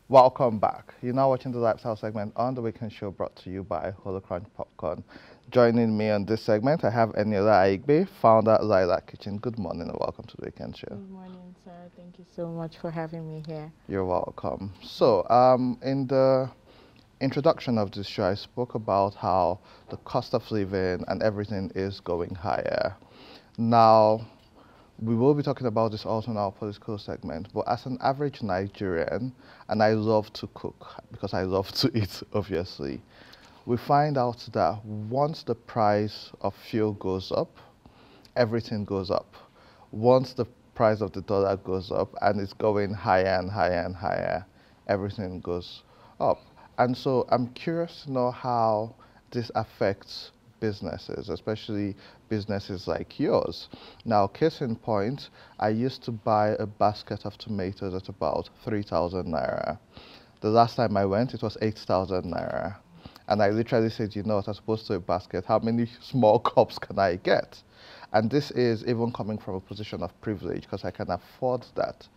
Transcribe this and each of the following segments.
Welcome back. You're now watching the lifestyle segment on the Weekend Show brought to you by Holocrunch Popcorn. Joining me on this segment, I have Eniola Aigbe, founder at Lilac Kitchen. Good morning and welcome to the Weekend Show. Good morning, sir. Thank you so much for having me here. You're welcome. In the introduction of this show, I spoke about how the cost of living and everything is going higher. Now, we will be talking about this also in our political segment, but as an average Nigerian, and I love to cook because I love to eat, obviously, we find out that once the price of fuel goes up, everything goes up. Once the price of the dollar goes up and it's going higher and higher and higher, everything goes up. And so I'm curious to know how this affects businesses, especially businesses like yours. Now, case in point, I used to buy a basket of tomatoes at about 3,000 naira. The last time I went, it was 8,000 naira. And I literally said, you know, as opposed to a basket, how many small cups can I get? And this is even coming from a position of privilege because I can afford that.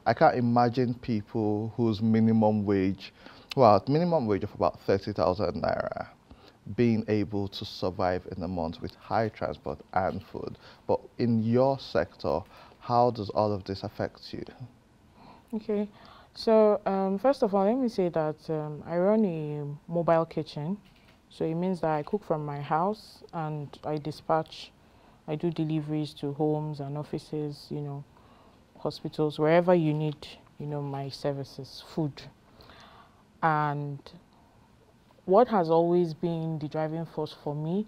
I can't imagine people whose minimum wage of about 30,000 naira being able to survive in a month with high transport and food. But in your sector, how does all of this affect you? Okay, so first of all, let me say that I run a mobile kitchen. So it means that I cook from my house and I do deliveries to homes and offices, hospitals, wherever you need, my services, food. And what has always been the driving force for me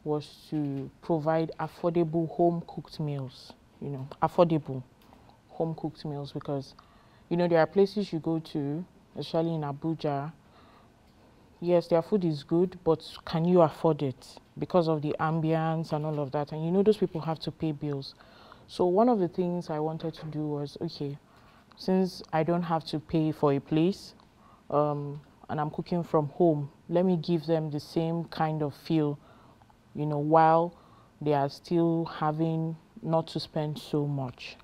was to provide affordable home cooked meals, affordable home cooked meals because there are places you go to, especially in Abuja. Yes, their food is good, but can you afford it because of the ambience and all of that? And those people have to pay bills. So one of the things I wanted to do was, okay, since I don't have to pay for a place, and I'm cooking from home, let me give them the same kind of feel, while they are still having not to spend so much.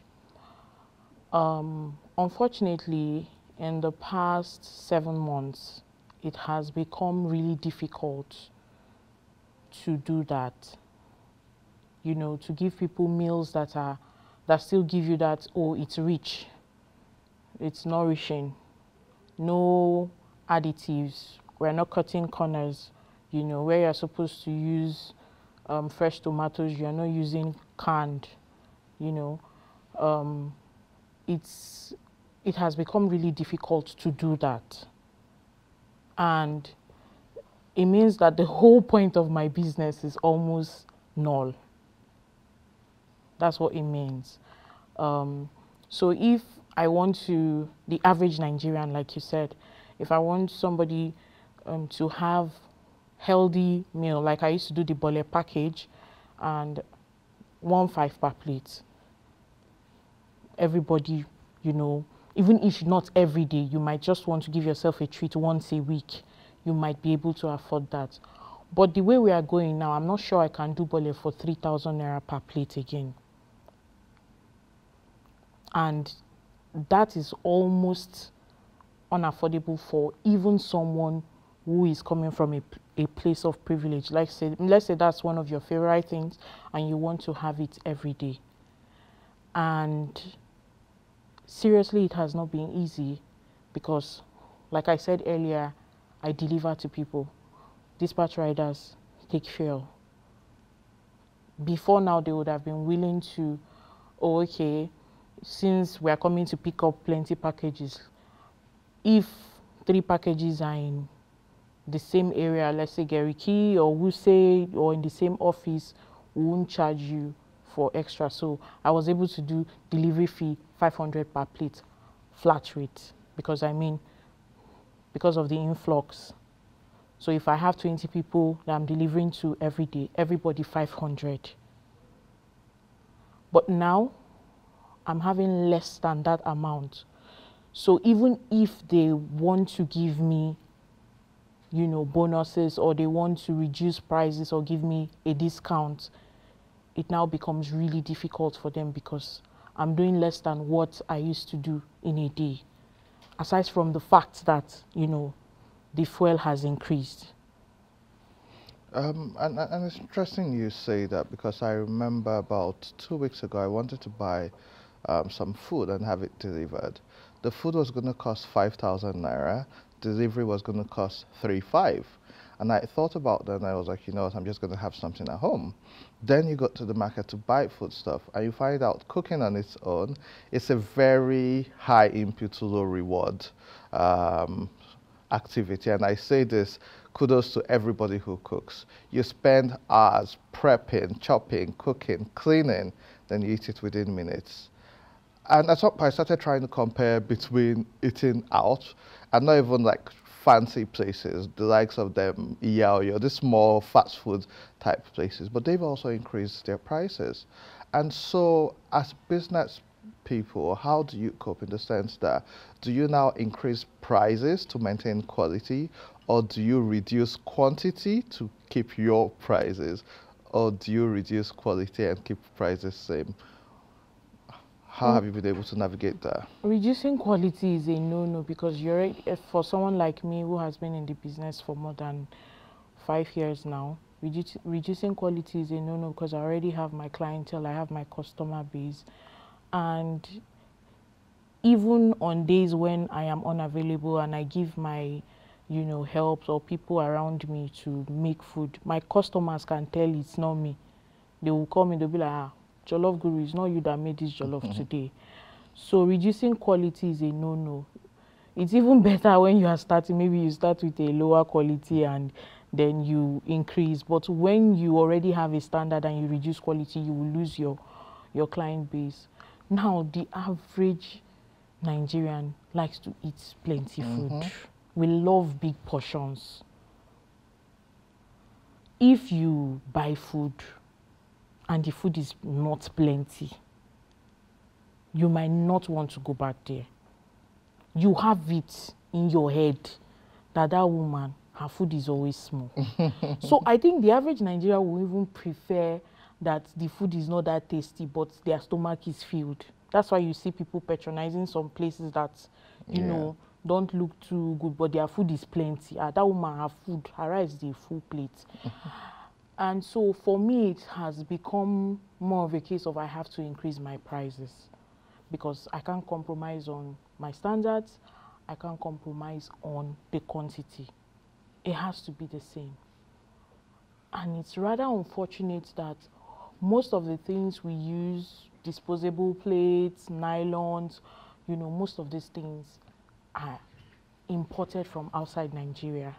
Unfortunately, in the past 7 months, it has become really difficult to do that. To give people meals that still give you that, oh, it's rich, it's nourishing, no additives. We're not cutting corners. Where you're supposed to use fresh tomatoes, you're not using canned. You know, um, it has become really difficult to do that, and it means that the whole point of my business is almost null. That's what it means. So if I want the average Nigerian, like you said, if I want somebody to have healthy meal, like I used to do the bole package and 1.5 per plate, everybody, even if not every day, you might just want to give yourself a treat once a week, you might be able to afford that. But the way we are going now, I'm not sure I can do bole for 3,000 naira per plate again. And that is almost unaffordable for even someone who is coming from a place of privilege. Let's say that's one of your favorite things and you want to have it every day. And seriously, it has not been easy because, like I said earlier, I deliver to people. Dispatch riders take fuel. Before now, they would have been willing to, oh, okay, since we are coming to pick up plenty packages, if 3 packages are in the same area, let's say Gariki or Wuse, or in the same office, we won't charge you for extra. So I was able to do delivery fee 500 per plate, flat rate, because of the influx. So if I have 20 people that I'm delivering to every day, everybody 500. But now I'm having less than that amount. So even if they want to give me, bonuses, or they want to reduce prices or give me a discount, it now becomes really difficult for them because I'm doing less than what I used to do in a day. aside from the fact that, you know, the fuel has increased? And it's interesting you say that, because I remember about 2 weeks ago I wanted to buy some food and have it delivered. The food was going to cost 5,000 naira. Delivery was going to cost 3,500. And I thought about that and I was like, you know what, I'm just going to have something at home. Then you go to the market to buy food stuff and you find out cooking on its own, it's a very high input, low reward um, activity. And I say this, kudos to everybody who cooks. You spend hours prepping, chopping, cooking, cleaning, then you eat it within minutes. And at some point, I started trying to compare between eating out and not even like fancy places, the likes of them, Iyaoyo, the small fast food type places, but they've also increased their prices. And so, as business people, how do you cope, in the sense that do you now increase prices to maintain quality, or do you reduce quantity to keep your prices, or do you reduce quality and keep prices same? How have you been able to navigate that? Reducing quality is a no-no, because for someone like me who has been in the business for more than 5 years now, reducing quality is a no-no, because I already have my clientele, I have my customer base, and even on days when I am unavailable and I give my, you know, help or people around me to make food, my customers can tell it's not me. They will call me, they'll be like, ah, Jollof Guru, it's not you that made this jollof today. So reducing quality is a no-no. It's even better when you are starting, maybe you start with a lower quality and then you increase. But when you already have a standard and you reduce quality, you will lose your client base. Now, the average Nigerian likes to eat plenty food. We love big portions. If you buy food and the food is not plenty, you might not want to go back there. You have it in your head that that woman, her food is always small. So I think the average Nigerian will even prefer that the food is not that tasty, but their stomach is filled. That's why you see people patronizing some places that, you know, don't look too good, but their food is plenty. That woman, her food, her rice is a full plate. And so for me, it has become more of a case of I have to increase my prices, because I can't compromise on my standards. I can't compromise on the quantity. It has to be the same. And it's rather unfortunate that most of the things we use, disposable plates, nylons, you know, most of these things are imported from outside Nigeria.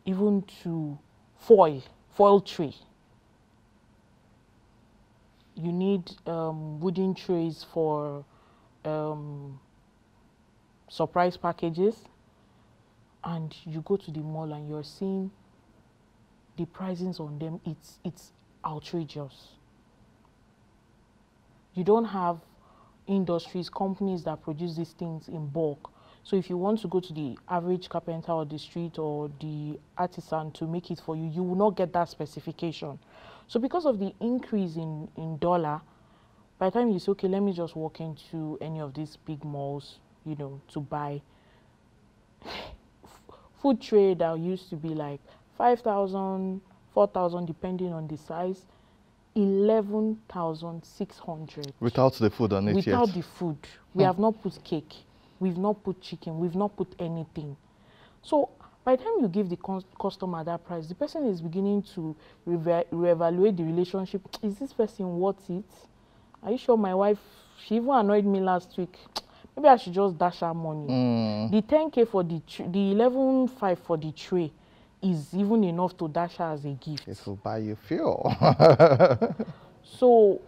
Even to foil tray. You need wooden trays for surprise packages, and you go to the mall and you're seeing the pricings on them. It's outrageous. You don't have industries, companies that produce these things in bulk. So if you want to go to the average carpenter or the street or the artisan to make it for you, you will not get that specification. So because of the increase in dollar, by the time you say, okay, let me just walk into any of these big malls, you know, to buy food tray that used to be like 5,000, 4,000, depending on the size, 11,600. Without the food on it Without yet? the food. We have not put cake. We've not put chicken. We've not put anything. So by the time you give the customer that price, the person is beginning to reevaluate the relationship. Is this person worth it? Are you sure my wife, she even annoyed me last week. Maybe I should just dash her money. The 10K for the 11,500 for the tray is even enough to dash her as a gift. It will buy you fuel. So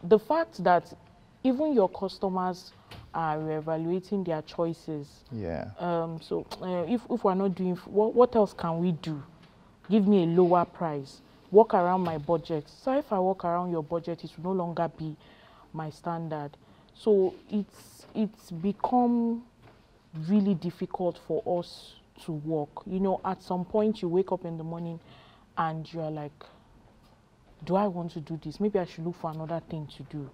the fact that even your customers are reevaluating their choices. If we're not doing, what else can we do? Give me a lower price. Walk around my budget. So if I walk around your budget, it will no longer be my standard. So it's become really difficult for us to work. You know, at some point you wake up in the morning and you're like, do I want to do this? Maybe I should look for another thing to do.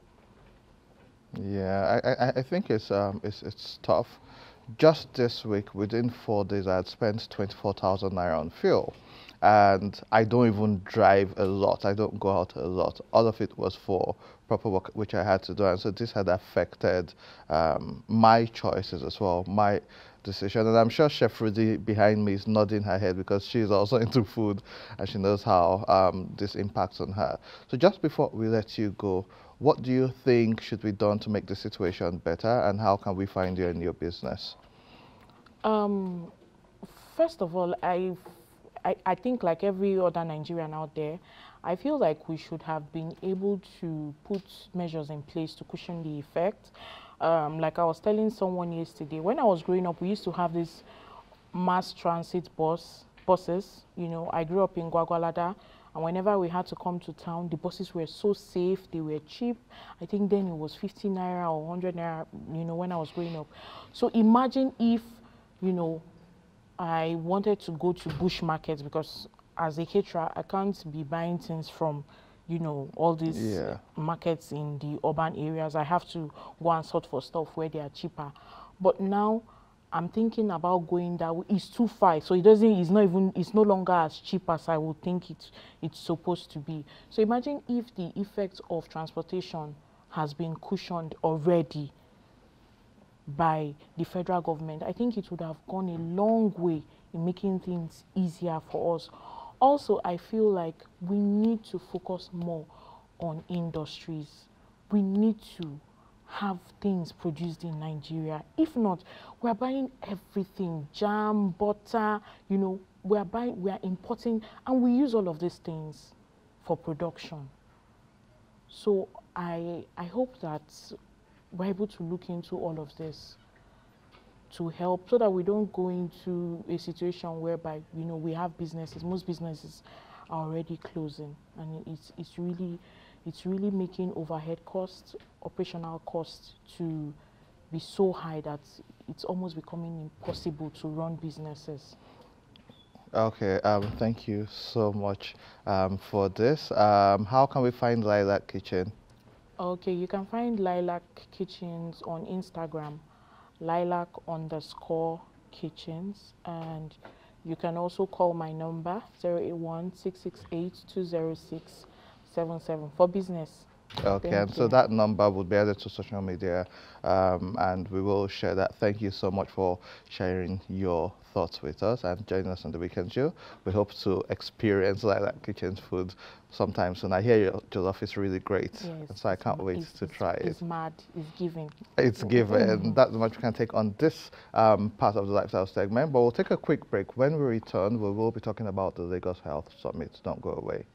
Yeah, I think it's tough. Just this week, within 4 days, I had spent 24,000 naira on fuel. And I don't even drive a lot. I don't go out a lot. All of it was for proper work, which I had to do. And so this had affected my choices as well, my decision. And I'm sure Chef Rudy behind me is nodding her head because she's also into food and she knows how this impacts on her. So just before we let you go, what do you think should be done to make the situation better, and how can we find you in your business? Um, First of all, I think like every other Nigerian out there, I feel like we should have been able to put measures in place to cushion the effect. Like I was telling someone yesterday, when I was growing up, we used to have this mass transit buses. You know, I grew up in Gwagwalada, and whenever we had to come to town, the buses were so safe, they were cheap. I think then it was 50 naira or 100 naira, you know, when I was growing up. So imagine if, you know, I wanted to go to bush markets, because as a caterer, I can't be buying things from, you know, all these Yeah. markets in the urban areas. I have to go and sort for stuff where they are cheaper. But now I'm thinking about going that way. It's too far, so it's no longer as cheap as I would think it's supposed to be. So imagine if the effect of transportation has been cushioned already by the federal government. I think it would have gone a long way in making things easier for us. Also, I feel like we need to focus more on industries. We need to have things produced in Nigeria. If not, we're buying everything, jam, butter, you know, we are importing, and we use all of these things for production. So I hope that we're able to look into all of this to help, so that we don't go into a situation whereby, you know, we have businesses, most businesses are already closing, and it's really making overhead costs, operational costs to be so high that it's almost becoming impossible to run businesses. Okay, thank you so much for this. How can we find Lilac Kitchen? Okay, you can find Lilac Kitchens on Instagram, lilac_kitchens, and you can also call my number 081 668 20677 for business. Okay, and Thank so you. that number would be added to social media, and we will share that. Thank you so much for sharing your thoughts with us and joining us on the Weekend Show. We hope to experience Lilac Kitchen's food sometime soon. I hear your jollof is really great, Yes, so I can't wait to try it. it's mad, it's giving. It's given. That's much we can take on this part of the lifestyle segment, but we'll take a quick break. When we return, we will be talking about the Lagos Health Summit. Don't go away.